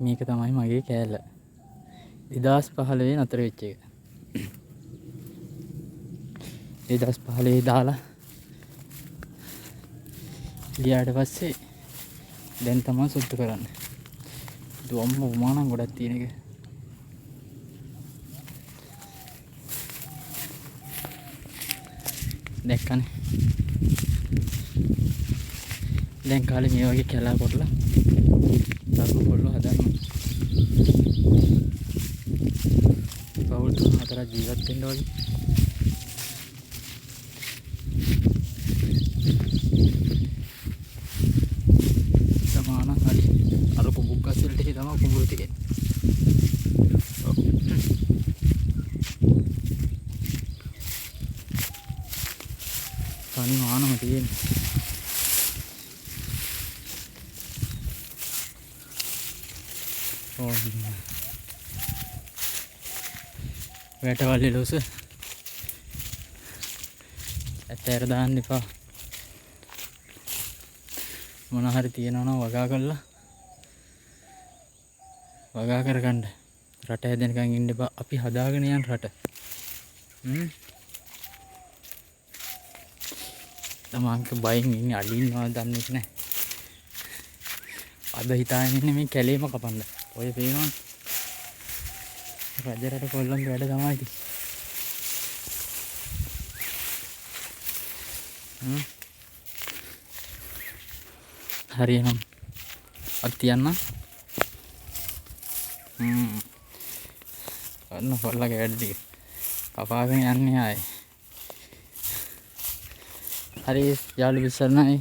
මේක තමයි මගේ කෑල්ල. 2015 නතර වෙච්ච එක. 2015 දාලා ගියාට පස්සේ දැන් තමයි සුද්ධ කරන්නේ. දුවම්ම උමානම් ගොඩක් තියෙන එක. දැක්කනේ. දැන් කාලේ මේ වගේ කැලා කොටලා දරුවෝ කොල්ලෝ හදන්න. පවුල් 3-4 ජීවත් වෙන්න වගේ. සමාන හරි. අර කුඹුක් අස්සලට තමයි කුඹුරු ටිකේ. තනි මානම තියෙන්නේ. වැටවල්ලි ලොස ඇතෑර දාන්න එපා. මොන හරි තියෙනවා නම් වගා කරලා වගා කරගන්න. රට හැදෙනකන් ඉන්න එපා. අපි හදාගෙන යන රට. තමන්ක බයෙන් ඉන්නේ අලින්නවා දන්නේ නැහැ. අද හිතාගෙන ඉන්නේ මේ කැලේම කපන්න. ඔය පේනවනේ. රජරට කොල්ලන්ගේ වැඩ තමයි ඉතින්. හරියනම් අත් තියන්න. අන්න කොල්ලගේ වැඩ ටික කපාගෙන යන්නේ ආයේ. හරි යාළු විශ්සන්නයි.